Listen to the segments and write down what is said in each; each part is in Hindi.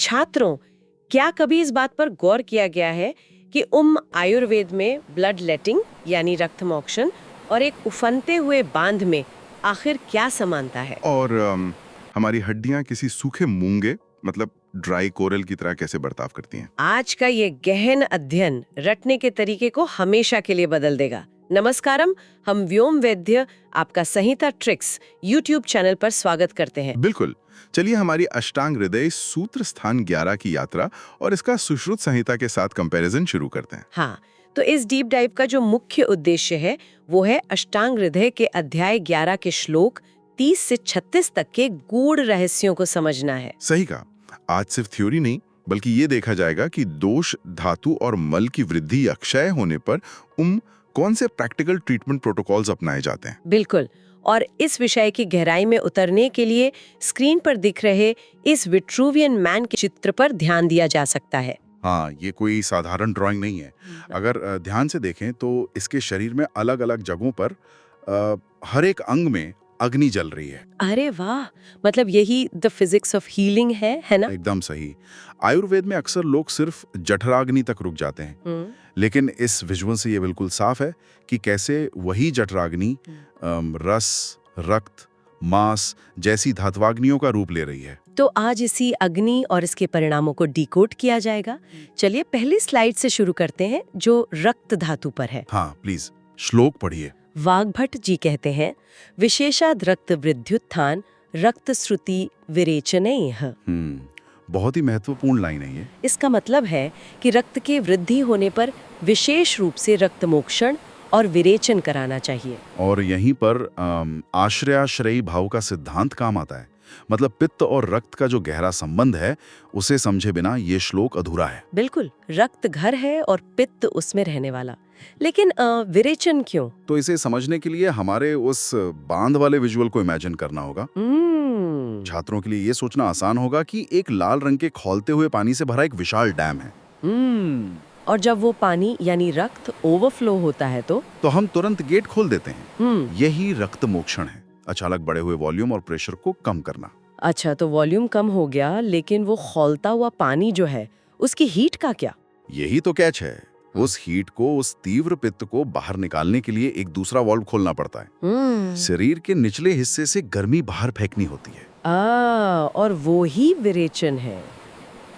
छात्रों, क्या कभी इस बात पर गौर किया गया है कि आयुर्वेद में ब्लड लेटिंग यानी रक्तमोक्षण और एक उफनते हुए बांध में आखिर क्या समानता है? और हमारी हड्डियां किसी सूखे मूंगे मतलब ड्राई कोरल की तरह कैसे बर्ताव करती हैं? आज का ये गहन अध्ययन रटने के तरीके को हमेशा के लिए बदल देगा। नमस्कारम, हम व्योम वैद्य आपका संहिता ट्रिक्स यूट्यूब चैनल पर स्वागत करते हैं। बिल्कुल। चलिए हमारी अष्टांग हृदय सूत्र स्थान 11 की यात्रा और इसका सुश्रुत संहिता के साथ कंपैरिजन शुरू करते हैं। हाँ, तो इस डीप डाइव का जो मुख्य उद्देश्य है वो है अष्टांग हृदय के अध्याय 11 के श्लोक 30 से 36 तक के गूढ़ रहस्यों को समझना है। सही कहा। आज सिर्फ थ्योरी नहीं बल्कि ये देखा जाएगा कि दोष, धातु और मल की वृद्धि या क्षय होने पर कौन से प्रैक्टिकल ट्रीटमेंट प्रोटोकॉल्स अपनाए जाते हैं। बिल्कुल। और इस विषय की गहराई में उतरने के लिए स्क्रीन पर दिख रहे इस विट्रूवियन मैन के चित्र पर ध्यान दिया जा सकता है। हाँ, ये कोई साधारण ड्राइंग नहीं है। अगर ध्यान से देखें तो इसके शरीर में अलग अलग जगहों पर हर एक अंग में अग्नि जल रही है। अरे वाह, मतलब यही द फिजिक्स ऑफ हीलिंग है ना? एकदम सही। आयुर्वेद में अक्सर लोग सिर्फ जठराग्नि तक रुक जाते हैं, लेकिन इस विजुअल से ये बिल्कुल साफ है कि कैसे वही जठराग्नि रस, रक्त, मांस जैसी धात्वाग्नियों का रूप ले रही है। तो आज इसी अग्नि और इसके परिणामों को डिकोड किया जाएगा। चलिए पहली स्लाइड से शुरू करते हैं जो रक्त धातु पर है। हाँ प्लीज, श्लोक पढ़िए। वाग्भट जी कहते हैं, विशेषाद रक्त वृद्ध्युत्थान रक्त श्रुति विरेचनैः। बहुत ही महत्वपूर्ण लाइन है ये। इसका मतलब है कि रक्त के वृद्धि होने पर विशेष रूप से रक्तमोक्षण और विरेचन कराना चाहिए। और यहीं पर आश्रयाश्रयी भाव का सिद्धांत काम आता है। मतलब पित्त और रक्त का जो गहरा संबंध है उसे समझे बिना ये श्लोक अधूरा है। बिल्कुल, रक्त घर है और पित्त उसमें रहने वाला। लेकिन विरेचन क्यों? तो इसे समझने के लिए हमारे उस बांध वाले विजुअल को इमेजिन करना होगा। छात्रों के लिए ये सोचना आसान होगा कि एक लाल रंग के खौलते हुए पानी से भरा एक विशाल डैम है। और जब वो पानी यानी रक्त ओवरफ्लो होता है तो हम तुरंत गेट खोल देते हैं। यही रक्त मोक्षण है, अचानक बढ़े हुए वॉल्यूम और प्रेशर को कम करना। अच्छा, तो वॉल्यूम कम हो गया, लेकिन वो खौलता हुआ पानी जो है उसकी हीट का क्या? यही तो कैच है। उस हीट को, उस तीव्र पित्त को बाहर निकालने के लिए एक दूसरा वाल्व खोलना पड़ता है। शरीर के निचले हिस्से से गर्मी बाहर फेंकनी होती है। और वो ही विरेचन है।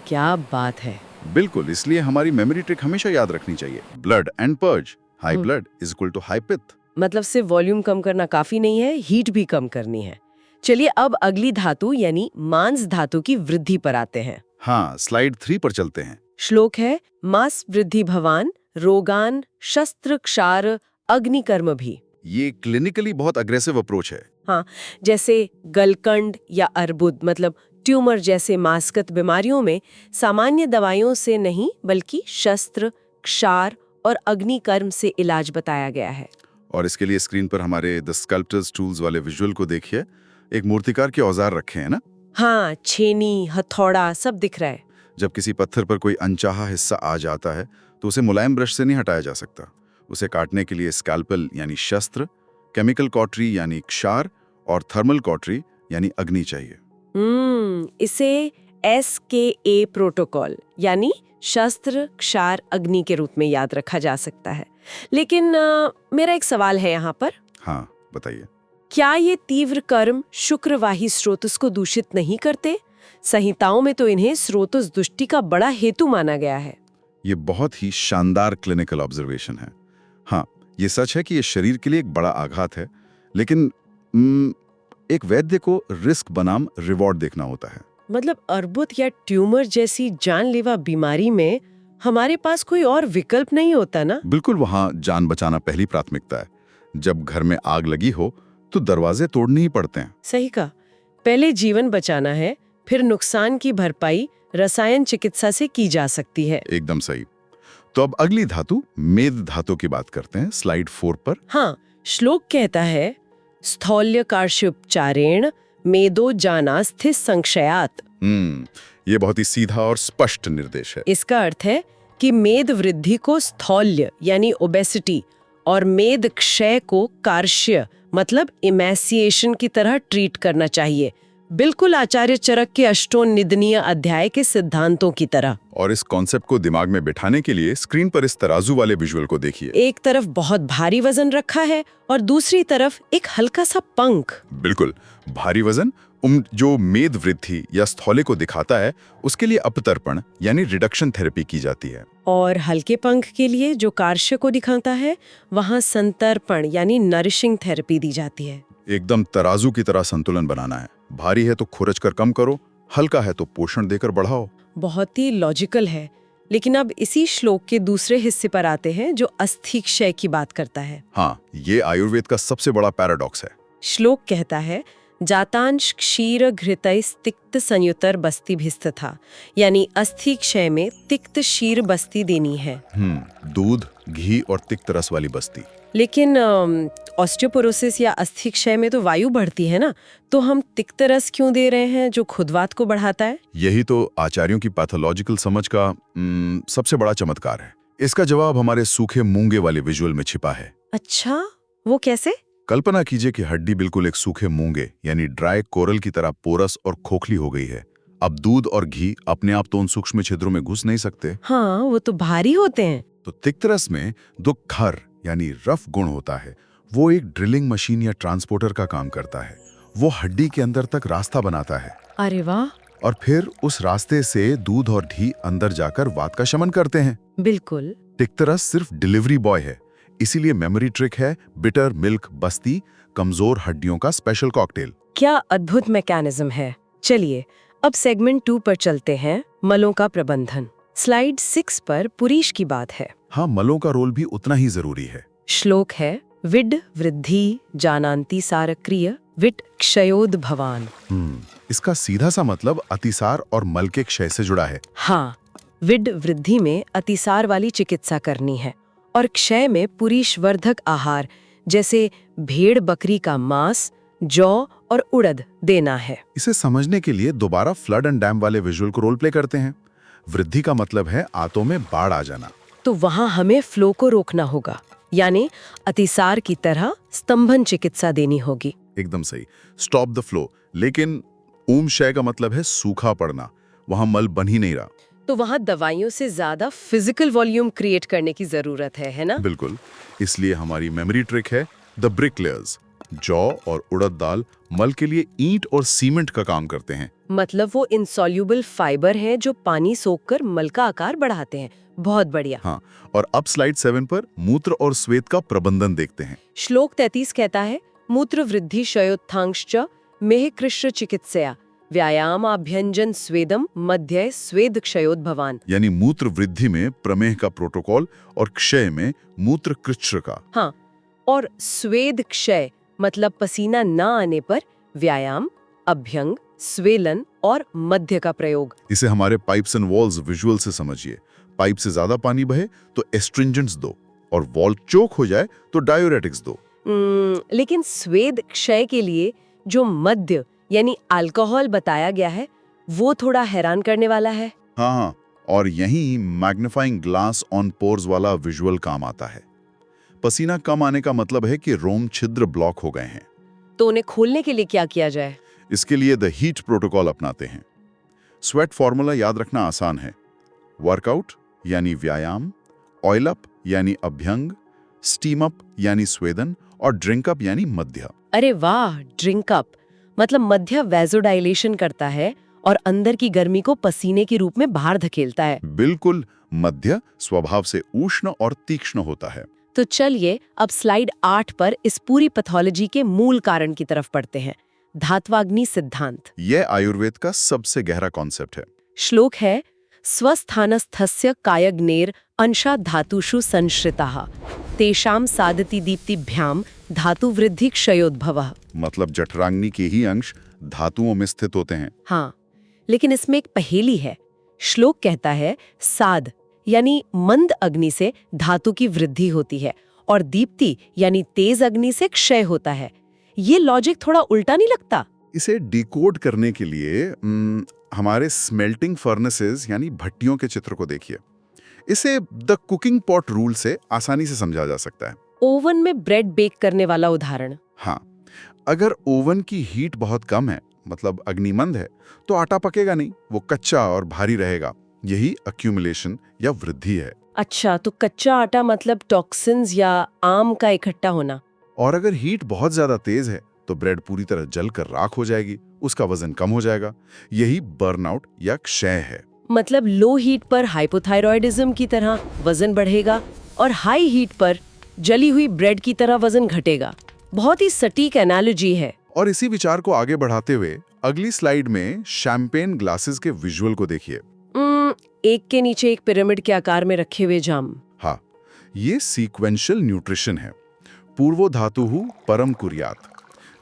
क्या बात है। बिल्कुल, इसलिए हमारी मेमोरी ट्रिक हमेशा याद रखनी चाहिए। Blood and purge, high blood is equal to high पित्त। मतलब सिर्फ वॉल्यूम कम करना काफी नहीं है, हीट भी कम करनी है। चलिए अब अगली धातु यानी मांस धातु की वृद्धि पर आते हैं। हाँ, स्लाइड 3 पर चलते हैं। श्लोक है, मांस वृद्धि भवान रोगान शस्त्र क्षार अग्निकर्म भी। ये क्लिनिकली बहुत अग्रेसिव अप्रोच है। हाँ, जैसे गलकंड या अर्बुद मतलब ट्यूमर जैसे मांसगत बीमारियों में सामान्य दवाइयों से नहीं बल्कि शस्त्र, क्षार और अग्निकर्म से इलाज बताया गया है। और इसके लिए स्क्रीन पर हमारे द स्कल्प्टर्स टूल्स वाले विजुअल को देखिए। एक मूर्तिकार के औजार रखे हैं ना? हाँ, छेनी, हथौड़ा सब दिख रहा है। जब किसी पत्थर पर कोई अनचाहा हिस्सा आ जाता है तो उसे मुलायम ब्रश से नहीं हटाया जा सकता। उसे काटने के लिए स्कैल्पल यानी शस्त्र, केमिकल कॉटरी यानी क्षार और थर्मल कॉटरी यानी अग्नि चाहिए। इसे SKA प्रोटोकॉल यानी शस्त्र क्षार अग्नि के रूप में याद रखा जा सकता है। लेकिन मेरा एक सवाल है यहाँ पर। हाँ बताइए। क्या ये तीव्र कर्म शुक्रवाही स्रोतस को दूषित नहीं करते? संहिताओं में तो इन्हें स्रोतस दुष्टि का बड़ा हेतु माना गया है। ये बहुत ही शानदार क्लिनिकल ऑब्जर्वेशन है। हाँ, ये सच है कि ये शरीर के लिए एक बड़ा आघात है, लेकिन एक वैद्य को रिस्क बनाम रिवॉर्ड देखना होता है। मतलब अर्बुद या ट्यूमर जैसी जानलेवा बीमारी में हमारे पास कोई और विकल्प नहीं होता ना? बिल्कुल, वहाँ जान बचाना पहली प्राथमिकता है। जब घर में आग लगी हो तो दरवाजे तोड़ने ही पड़ते हैं। सही कहा, पहले जीवन बचाना है, फिर नुकसान की भरपाई रसायन चिकित्सा से की जा सकती है। एकदम सही। तो अब अगली धातु मेद धातु की बात करते हैं, स्लाइड 4 पर। हाँ, श्लोक कहता है, स्थौल्य कार्श्योपचारेण मेदो जानास्थित संक्षयात। ये बहुत ही सीधा और स्पष्ट निर्देश है। इसका अर्थ है कि मेद वृद्धि को स्थौल्य यानी ओबेसिटी और मेद क्षय को कार्श्य मतलब इमैसिएशन की तरह ट्रीट करना चाहिए, बिल्कुल आचार्य चरक के अष्टोन्निदनीय अध्याय के सिद्धांतों की तरह। और इस कॉन्सेप्ट को दिमाग में बिठाने के लिए स्क्रीन पर इस तराजू वाले विजुअल को देखिए। एक तरफ बहुत भारी वजन रखा है और दूसरी तरफ एक हल्का सा पंख। बिल्कुल, भारी वजन जो मेद वृद्धि या स्थौले को दिखाता है, उसके लिए अपतर्पण यानी रिडक्शन थेरेपी की जाती है। और हल्के पंख के लिए जो कार्श्य को दिखाता है, वहाँ संतर्पण यानी नरिशिंग थेरेपी दी जाती है। एकदम तराजू की तरह संतुलन बनाना है। भारी है तो खुरच कर कम करो, हल्का है तो पोषण देकर बढ़ाओ। बहुत ही लॉजिकल है। लेकिन अब इसी श्लोक के दूसरे हिस्से पर आते हैं जो अस्थि क्षय की बात करता है। हाँ, ये आयुर्वेद का सबसे बड़ा पैराडॉक्स है। श्लोक कहता है, जातांश क्षीर घृतैस तिक्त संयुतर बस्ती भिस्त था, यानी अस्थि क्षय में तिक्त क्षीर बस्ती देनी है। दूध, घी और तिक्त रस वाली बस्ती। लेकिन ऑस्टियोपोरोसिस या अस्थि क्षय में तो वायु बढ़ती है ना, तो हम तिक्त रस क्यों दे रहे हैं जो खुदवात को बढ़ाता है? यही तो आचार्यों की पैथोलॉजिकल समझ का सबसे बड़ा चमत्कार है। इसका जवाब हमारे सूखे मूंगे वाले विजुअल में छिपा है। अच्छा, वो कैसे? कल्पना कीजिए कि हड्डी बिल्कुल एक सूखे मूंगे यानी ड्राई कोरल की तरह पोरस और खोखली हो गई है। अब दूध और घी अपने आप तो उन सूक्ष्म छिद्रों में घुस नहीं सकते। हाँ, वो तो भारी होते हैं। तो तिक्त रस में दो खर यानी रफ गुण होता है। वो एक ड्रिलिंग मशीन या ट्रांसपोर्टर का काम करता है। वो हड्डी के अंदर तक रास्ता बनाता है। अरे वाह! और फिर उस रास्ते से दूध और घी अंदर जाकर वात का शमन करते हैं। बिल्कुल। तिक्त रस सिर्फ डिलीवरी बॉय है, इसीलिए मेमोरी ट्रिक है बिटर मिल्क बस्ती, कमजोर हड्डियों का स्पेशल कॉकटेल। क्या अद्भुत मैकेनिज्म है। चलिए अब सेगमेंट 2 पर चलते हैं, मलों का प्रबंधन। स्लाइड 6 पर पुरीश की बात है। हाँ, मलों का रोल भी उतना ही जरूरी है। श्लोक है, विड वृद्धि जानांति सारक्रिय विट क्षयोद भवान। इसका सीधा सा मतलब अतिसार और मल के क्षय से जुड़ा है। हाँ, विड वृद्धि में अतिसार वाली चिकित्सा करनी है और क्षय में पुरीशवर्धक आहार जैसे भेड़ बकरी का मांस, जौ और उड़द देना है। इसे समझने के लिए दोबारा फ्लड एंड डैम वाले विजुअल को रोल प्ले करते हैं। वृद्धि का मतलब है आंतों में बाढ़ आ जाना, तो वहां हमें फ्लो को रोकना होगा, यानी अतिसार की तरह स्तंभन चिकित्सा देनी होगी। एकदम सही, स्टॉप द फ्लो। लेकिन ऊम क्षय का मतलब है सूखा पड़ना, वहां मल बन ही नहीं रहा। तो वहां दवाइयों से ज्यादा फिजिकल वॉल्यूम क्रिएट करने की जरूरत है ना? बिल्कुल, इसलिए हमारी मेमोरी ट्रिक है द ब्रिक लेयर्स। जौ और उड़द दाल मल के लिए ईंट और सीमेंट का काम करते हैं। मतलब वो इनसॉल्यूबल फाइबर हैं जो पानी सोखकर मल का आकार बढ़ाते हैं। बहुत बढ़िया। हाँ, और अब स्लाइड 7 पर मूत्र और श्वेत का प्रबंधन देखते हैं। श्लोक 33 कहता है, मूत्र वृद्धि क्षयोत्थांश्च मेह कृष्ण चिकित्सया व्यायाम अभ्यंजन स्वेदम मध्य स्वेद क्षयोद्भवान। यानी मूत्र वृद्धि में प्रमेह का प्रोटोकॉल और क्षय में मूत्र कृच्छ का। हाँ, और स्वेद क्षय मतलब पसीना न आने पर व्यायाम, अभ्यंग, स्वेलन और मध्य का प्रयोग। इसे हमारे पाइप्स एंड वॉल्स विजुअल से समझिए। पाइप से ज्यादा पानी बहे तो एस्ट्रिंजेंट्स दो, और वॉल चोक हो जाए तो डायोरेटिक्स दो। लेकिन स्वेद क्षय के लिए जो मध्य यानी अल्कोहल बताया गया है, वो थोड़ा हैरान करने वाला है। हाँ, और यही मैग्नीफाइंग ग्लास ऑन पोर्स वाला विजुअल काम आता है। पसीना कम आने का मतलब है कि रोम छिद्र ब्लॉक हो गए हैं। तो उन्हें खोलने के लिए क्या किया जाए? इसके लिए द हीट प्रोटोकॉल अपनाते हैं। स्वेट फॉर्मूला याद रखना आसान है। वर्कआउट यानी व्यायाम, ऑयल अप यानी अभ्यंग, स्टीम अप यानी स्वेदन और ड्रिंक अप यानी मध्य। अरे वाह, ड्रिंक अप मतलब मध्य वैसोडाइलेशन करता है और अंदर की गर्मी को पसीने के रूप में बाहर धकेलता है। बिल्कुल, मध्य स्वभाव से उष्ण और तीक्ष्ण होता है। तो चलिए अब स्लाइड 8 पर इस पूरी पैथोलॉजी के मूल कारण की तरफ पढ़ते हैं, धात्वाग्नि सिद्धांत। यह आयुर्वेद का सबसे गहरा कॉन्सेप्ट है। श्लोक है, स्वस्थानस्थस्य कायग्नेर अंशा धातुषु संश्रिताः तेषाम साधति दीप्तिभ्याम धातु वृद्धि क्षयोद्भवः। मतलब जठराग्नि के ही अंश धातुओं में स्थित होते हैं। हाँ, लेकिन इसमें एक पहेली है। श्लोक कहता है, साध यानी मंद अग्नि से धातु की वृद्धि होती है और दीप्ति यानी तेज अग्नि से क्षय होता है। ये लॉजिक थोड़ा उल्टा नहीं लगता? इसे डिकोड करने के लिए हमारे स्मेल्टिंग फर्नेसेस यानी भट्टियों के चित्र को देखिए। इसे द कुकिंग पॉट रूल से आसानी से समझा जा सकता है। ओवन में ब्रेड बेक करने वाला उदाहरण। हाँ, अगर ओवन की हीट बहुत कम है, मतलब अग्निमंद है, तो आटा पकेगा नहीं, वो कच्चा और भारी रहेगा। यही अक्यूमुलेशन या वृद्धि है। अच्छा, तो कच्चा आटा मतलब टॉक्सिन्स या आम का इकट्ठा होना। और अगर हीट बहुत ज्यादा तेज है तो ब्रेड पूरी तरह जलकर राख हो जाएगी, उसका वजन कम हो जाएगा। यही बर्नआउट या क्षय है। मतलब लो हीट पर हाइपोथायरॉयडिज्म की तरह वजन बढ़ेगा और हाई हीट पर जली हुई ब्रेड की तरह वजन घटेगा। बहुत ही सटीक एनालॉजी है। और इसी विचार को आगे बढ़ाते हुए अगली स्लाइड में शैंपेन ग्लासेस के विजुअल को देखिए। एक के नीचे एक पिरामिड के आकार में रखे हुए जाम। हाँ, ये सीक्वेंशियल न्यूट्रिशन है। पूर्वो धातुहु परम कुर्यात।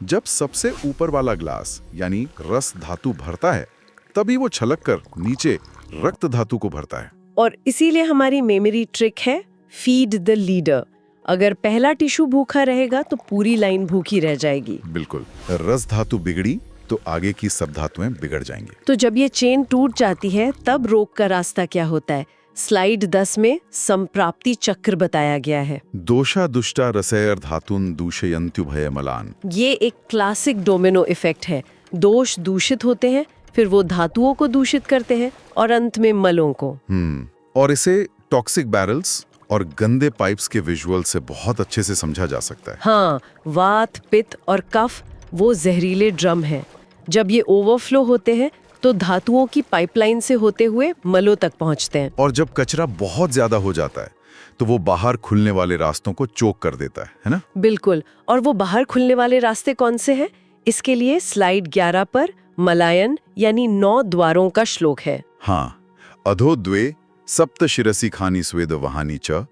जब सबसे ऊपर वाला ग्लास यानी रस धातु भरता है, तभी वो छलक कर नीचे रक्त धातु को भरता है। और इसीलिए हमारी मेमोरी ट्रिक है फीड द लीडर। अगर पहला टिश्यू भूखा रहेगा तो पूरी लाइन भूखी रह जाएगी। बिल्कुल, रस धातु बिगड़ी तो आगे की सब धातुएं बिगड़ जाएंगी। तो जब ये चेन टूट जाती है तब रोग का रास्ता क्या होता है? स्लाइड 10 में संप्राप्ति चक्र बताया गया है। दोषा दुष्टा रसैर धातुन दूषयन्त्युभय मलान। ये एक क्लासिक डोमिनो इफेक्ट है। दोष दूषित होते हैं, फिर वो धातुओं को दूषित करते हैं और अंत में मलों को। और इसे टॉक्सिक बैरल्स और गंदे पाइप्स के विजुअल से बहुत अच्छे से समझा जा सकता है। हाँ, वात, पित्त और कफ वो जहरीले ड्रम हैं। जब ये ओवरफ्लो होते हैं तो धातुओं की पाइपलाइन से होते हुए मलों तक पहुंचते हैं। और जब कचरा बहुत ज्यादा हो जाता है तो वो बाहर खुलने वाले रास्तों को चोक कर देता है ना? बिल्कुल। और वो बाहर खुलने वाले रास्ते कौन से हैं? इसके लिए स्लाइड 11 पर मलायन यानी 9 द्वारों का श्लोक है। हाँ, अधो द्वे सप्त शिरसी खानी स्वेद वहानी च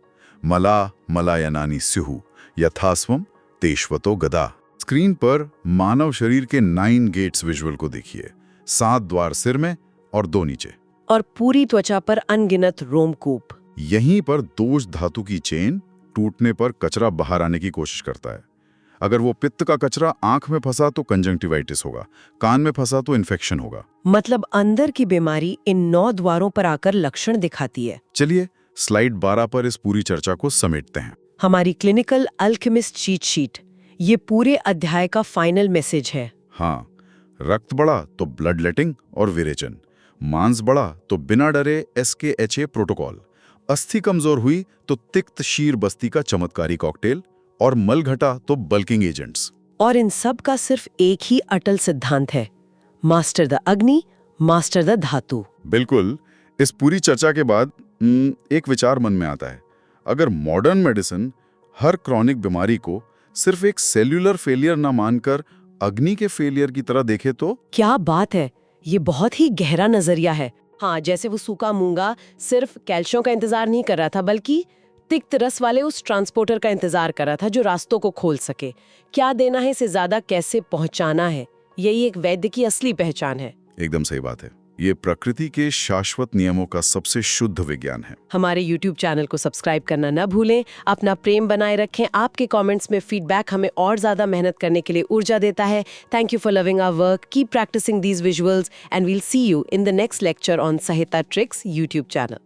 मला मलायनानी स्युहु यथास्वम तेष्वतो गदा। स्क्रीन पर मानव शरीर के 9 गेट्स विजुअल को देखिए। 7 द्वार सिर में और 2 नीचे। और पूरी त्वचा पर अनगिनत रोमकूप। यहीं पर दोष धातु की चेन टूटने पर कचरा बाहर आने की कोशिश करता है। अगर वो पित्त का कचरा आंख में फंसा तो कंजंक्टिवाइटिस होगा, कान में फंसा तो इन्फेक्शन होगा। मतलब अंदर की बीमारी इन 9 द्वारों पर आकर लक्षण दिखाती है। चलिए स्लाइड 12 पर इस पूरी चर्चा को समेटते हैं। हमारी क्लिनिकल अल्केमिस्ट चीट शीट ये पूरे अध्याय का फाइनल मैसेज है। हाँ, रक्त बढ़ा तो ब्लड लेटिंग और विरेचन, मांस बढ़ा तो बिना डरे SKHA प्रोटोकॉल, अस्थि कमजोर हुई तो तिक्त शीर बस्ती का चमत्कारी कॉकटेल, और मल घटा तो बल्किंग एजेंट्स। और इन सब का सिर्फ एक ही अटल सिद्धांत है, मास्टर द अग्नि, मास्टर द धातु। बिल्कुल। इस पूरी चर्चा के बाद एक विचार मन में आता है। अगर मॉडर्न मेडिसिन हर क्रॉनिक बीमारी को सिर्फ एक सेल्यूलर फेलियर ना मानकर अग्नि के फेलियर की तरह देखे तो? क्या बात है, ये बहुत ही गहरा नजरिया है। हाँ, जैसे वो सूखा मूंगा सिर्फ कैल्शियम का इंतजार नहीं कर रहा था, बल्कि तिक्त रस वाले उस ट्रांसपोर्टर का इंतजार कर रहा था जो रास्तों को खोल सके। क्या देना है से ज्यादा कैसे पहुंचाना है, यही एक वैद्य की असली पहचान है। एकदम सही बात है। ये प्रकृति के शाश्वत नियमों का सबसे शुद्ध विज्ञान है। हमारे YouTube चैनल को सब्सक्राइब करना न भूलें। अपना प्रेम बनाए रखें। आपके कमेंट्स में फीडबैक हमें और ज्यादा मेहनत करने के लिए ऊर्जा देता है। Thank you for loving our work. Keep practicing these visuals and we'll see you in the next lecture on Samhita tricks YouTube channel.